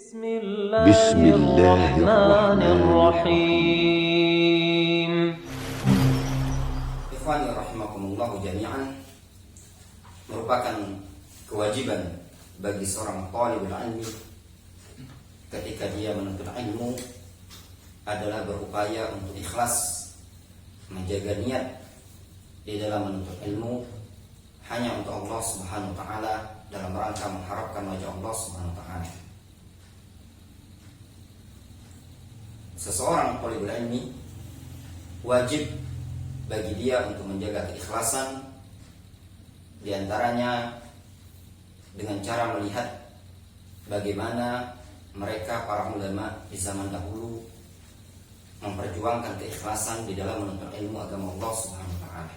بسم الله الرحمن الرحيم. Ikhwani rahimakumullah jami'an, merupakan kewajiban bagi seorang talibul ilmi ketika dia menuntut ilmu adalah berupaya untuk ikhlas, menjaga niat di dalam menuntut ilmu hanya untuk Allah Subhanahu wa taala, dalam rangka mengharapkan wajah Allah Subhanahu wa taala. Seseorang talibul ilmi wajib bagi dia untuk menjaga keikhlasan, di antaranya dengan cara melihat bagaimana mereka para ulama di zaman dahulu memperjuangkan keikhlasan di dalam menuntut ilmu agama Allah Subhanahu wa taala.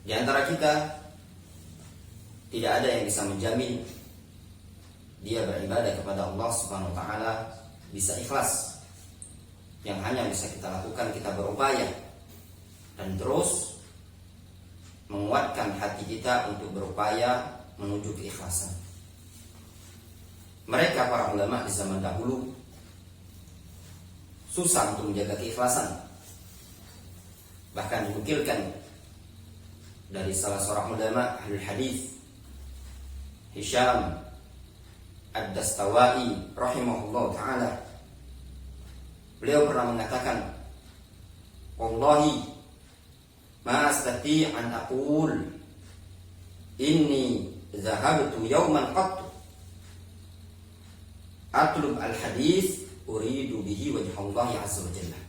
Di antara kita tidak ada yang bisa menjamin dia beribadah kepada Allah Subhanahu wa taala bisa ikhlas. Yang hanya bisa kita lakukan, kita berupaya dan terus menguatkan hati kita untuk berupaya menuju keikhlasan. Mereka para ulama di zaman dahulu susah untuk menjaga keikhlasan. Bahkan dinukilkan dari salah seorang ulama ahli hadis, Hisham Ad-Dastawai rahimahullah ta'ala, beliau pernah mengatakan, wallahi ma astati' an aqul inni zahabtu yawman qattu atlub al-hadis uridu bihi wajh Allah azza wa jalla.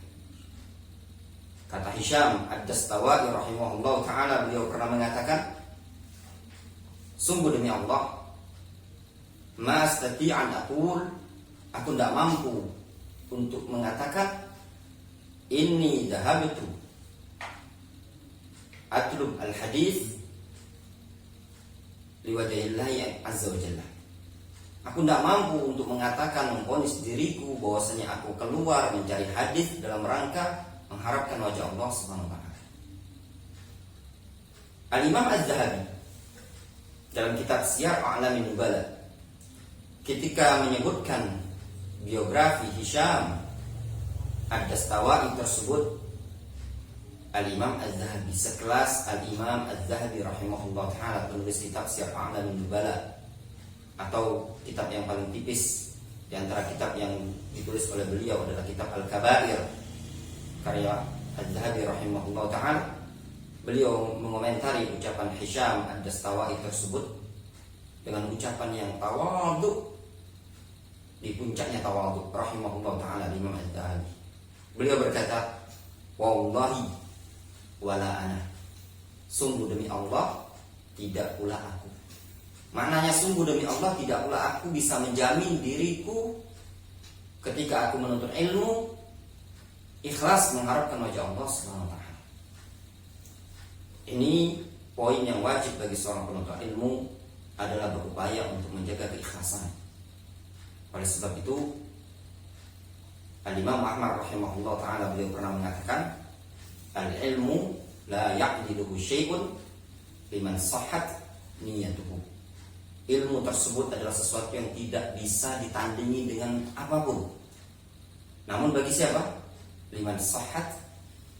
Kata Hisham Ad-Dastawai rahimahullah ta'ala, beliau pernah mengatakan, sungguh demi Allah, ma astati' an aqul, aku tidak mampu untuk mengatakan inni dhahabtu atlub al-hadis liwajhillahi azza wa jalla. Aku tidak mampu untuk mengatakan, memvonis diriku bahwasanya aku keluar mencari hadis dalam rangka mengharapkan wajah Allah Subhanahu wa taala. Al-Imam Az-Zahabi dalam kitab Siyar A'lamin Nubala ketika menyebutkan biografi Hisham Ad-Dastawai tersebut, Al-Imam Az-Zahabi sekelas Al-Imam Az-Zahabi rahimahullah ta'ala, penulis kitab Siyar A'lamin Nubala, atau kitab yang paling tipis di antara kitab yang ditulis oleh beliau adalah kitab Al-Kabair karya Az-Zahabi rahimahullah ta'ala. Beliau mengomentari ucapan Hisham Ad-Dastawai tersebut dengan ucapan yang tawadhu, di puncaknya tawadhu rahimahullah ta'ala Imam Az-Zahabi. Beliau berkata, wallahi wala ana, sungguh demi Allah tidak pula aku. Maknanya sungguh demi Allah tidak pula aku bisa menjamin diriku ketika aku menuntut ilmu ikhlas mengharapkan wajah Allah Subhanahu wa taala. Ini poin yang wajib bagi seorang penuntut ilmu adalah berupaya untuk menjaga keikhlasan. Oleh sebab itu, Al-Imam Ahmad rahimahullah ta'ala beliau pernah mengatakan, al-ilmu la ya'diluhu syai'un liman sahhat niyatuhu. Ilmu tersebut adalah sesuatu yang tidak bisa ditandingi dengan apapun. Namun bagi siapa? Liman sahhat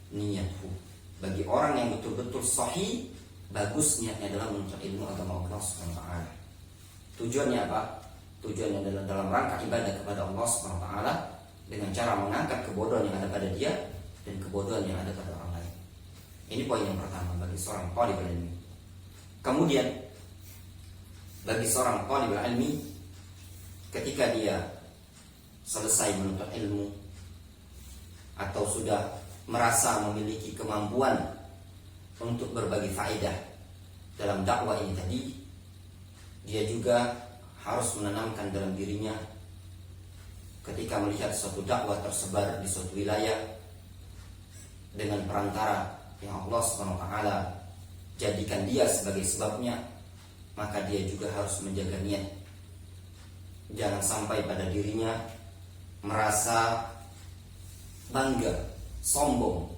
niyatuhu. Bagi orang yang betul-betul sahih, bagus niatnya adalah menuntut ilmu agama Allah Subhanahu wa taala. Tujuannya apa? Tujuannya adalah dalam rangka ibadah kepada Allah Subhanahu wa taala dengan cara mengangkat kebodohan yang ada pada dia dan kebodohan yang ada pada orang lain. Ini poin yang pertama bagi seorang talibul ilmi. Kemudian bagi seorang talibul ilmi ketika dia selesai menuntut ilmu atau sudah merasa memiliki kemampuan untuk berbagi faedah dalam dakwah ini tadi, dia juga harus menanamkan dalam dirinya ketika melihat suatu dakwah tersebar di suatu wilayah dengan perantara yang Allah Subhanahu wa taala jadikan dia sebagai sebabnya, maka dia juga harus menjaga niat. Jangan sampai pada dirinya merasa bangga, sombong,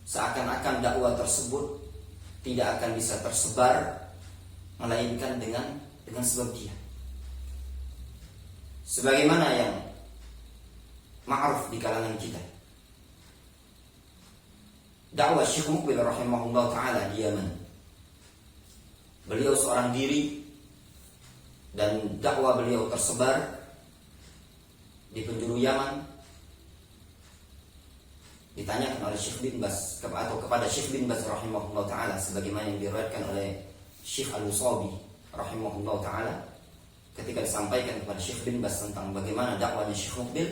seakan-akan dakwah tersebut tidak akan bisa tersebar melainkan dengan sebab dia. sebagaimana yang ma'ruf di kalangan kita. Dakwah Syekh Muqbil rahimahullah ta'ala di Yaman. Beliau seorang diri dan dakwah beliau tersebar di penjuru Yaman. Ditanyakan oleh Syekh bin Baz atau kepada Syekh bin Baz rahimahullah ta'ala, sebagaimana yang diriwayatkan oleh Syekh Al-Usabi rahimahullah ta'ala, ketika disampaikan kepada Syekh bin Baz tentang bagaimana dakwahnya Syekh Muqbil,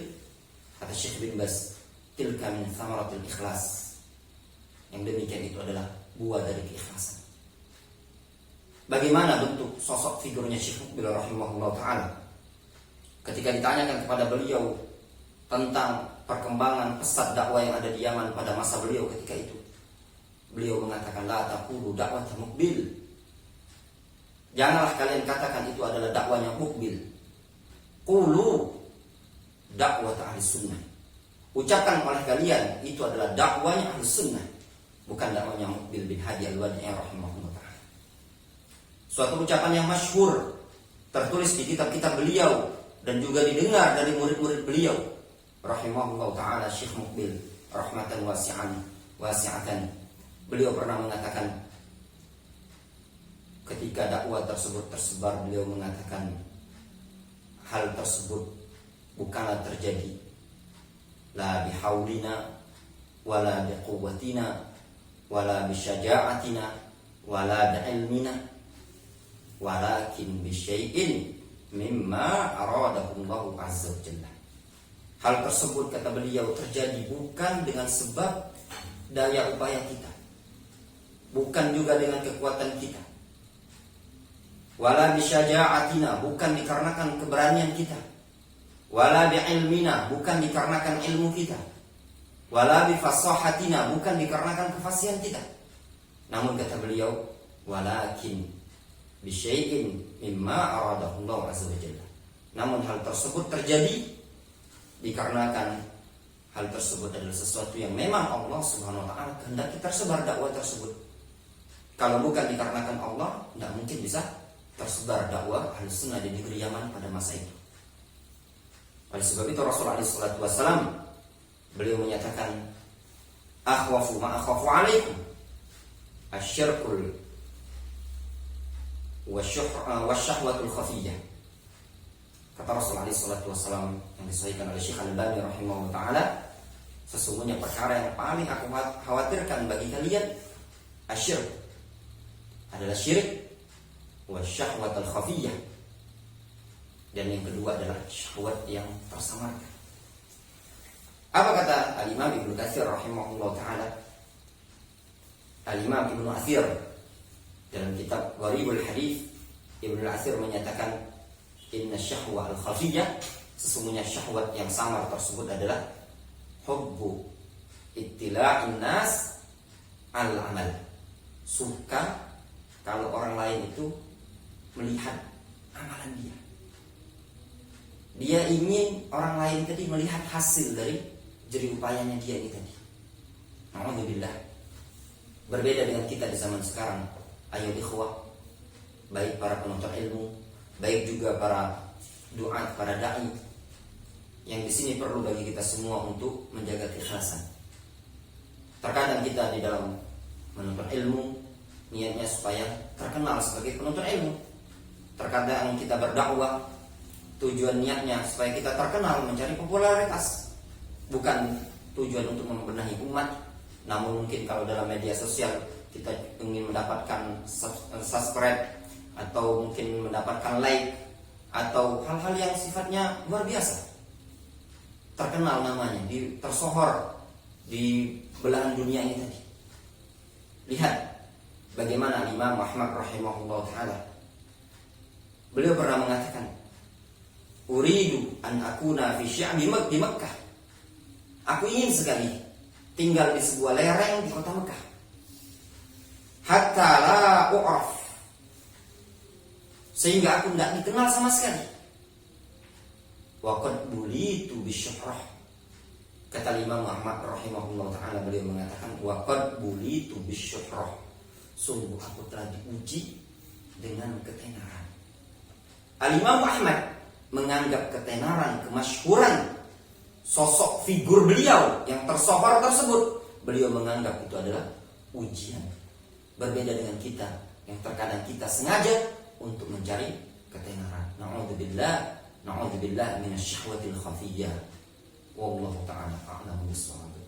kata Syekh bin Baz, tilka min thamaratil ikhlas. Yang demikian itu adalah buah dari keikhlasan. Bagaimana bentuk sosok figurnya Syekh Muqbil rahimahullah ta'ala? Ketika ditanyakan kepada beliau tentang perkembangan pesat dakwah yang ada di Yaman pada masa beliau ketika itu, beliau mengatakan, la taqulu dakwah Muqbil. Janganlah kalian katakan itu adalah dakwahnya Muqbil. Qulu dakwah ahli sunnah. Ucapkan oleh kalian itu adalah dakwahnya ahli sunnah, bukan dakwahnya Muqbil bin Hadi Al-Wadi'i rahimahullah ta'ala. Suatu ucapan yang masyhur, tertulis di kitab-kitab beliau dan juga didengar dari murid-murid beliau rahimahullah ta'ala, Syekh Muqbil rahmatan wasi'atan. Beliau pernah mengatakan, ketika dakwah tersebut tersebar, beliau mengatakan hal tersebut bukanlah terjadi la bihaulina wala biquwwatina wala bisyaja'atina wala bi'ilmina walakin bisyai'in mimma aradahu Allah azza wa jalla. Hal tersebut, kata beliau, terjadi bukan dengan sebab daya upaya kita, bukan juga dengan kekuatan kita, wala bisyaja'atina, bukan dikarenakan keberanian kita, wala bi'ilmina, bukan dikarenakan ilmu kita, wala bifasahatina, bukan dikarenakan kefasihan kita. Namun kata beliau, walakin bisyai'in mimma aradahu Allah azza wa jalla. Namun hal tersebut terjadi dikarenakan hal tersebut adalah sesuatu yang memang Allah subhanahu wa ta'ala kehendaki tersebar dakwah tersebut. Kalau bukan dikarenakan Allah, tidak mungkin bisa tersebar dakwah Ahlus Sunnah di negeri Yaman pada masa itu. Oleh sebab itu Rasulullah SAW, beliau menyatakan, akhwafu ma akhafu alaikum asyirkul wasyahwatul khafiyah. Kata Rasulullah SAW yang disahihkan oleh Syekh Al-Albani rahimahullah ta'ala, sesungguhnya perkara yang paling aku khawatirkan bagi kalian asyirk adalah syirik, wasyahwatul khafiyah, dan yang kedua adalah syahwat yang tersamarkan. Apa kata Al-Imam Ibnu Katsir rahimahullah ta'ala? Al-Imam Ibnu Athir dalam kitab Gharibul Hadits, Ibnu Athir menyatakan, inna syahwa al-khafiyah, sesungguhnya syahwat yang samar tersebut adalah hubbu ittila'in nas al-amal, suka kalau orang lain itu melihat amalan dia. Dia ingin orang lain tadi melihat hasil dari jerih upayanya dia ini tadi. Alhamdulillah. Berbeda dengan kita di zaman sekarang. Ayo ikhwah, baik para penuntut ilmu, baik juga para duat, para dai, yang di sini perlu bagi kita semua untuk menjaga keikhlasan. Terkadang kita di dalam menuntut ilmu niatnya supaya terkenal sebagai penuntut ilmu. Terkadang kita berdakwah tujuan niatnya supaya kita terkenal, mencari popularitas, bukan tujuan untuk membenahi umat. Namun mungkin kalau dalam media sosial kita ingin mendapatkan subscribe atau mungkin mendapatkan like atau hal-hal yang sifatnya luar biasa, terkenal namanya, tersohor di belahan dunia ini tadi. Lihat bagaimana Imam Ahmad rahimahullah ta'ala, beliau pernah mengatakan, uridu an akuna fi sya'bi di Makkah, aku ingin sekali tinggal di sebuah lereng di kota Mekah, hatta la u'raf, sehingga aku tidak dikenal sama sekali. Wa qad bulitu bisyuhrah, kata Imam Ahmad rahimahullah ta'ala, beliau mengatakan, wa qad bulitu bisyuhrah, sungguh aku telah diuji dengan ketenaran. Al-Imam Ahmad menganggap ketenaran, kemasyhuran sosok figur beliau yang tersohor tersebut, beliau menganggap itu adalah ujian. Berbeda dengan kita yang terkadang kita sengaja untuk mencari ketenaran. Na'udzubillah minasyahwatil khafiyyah. Wallahu ta'ala a'lamu bissawab.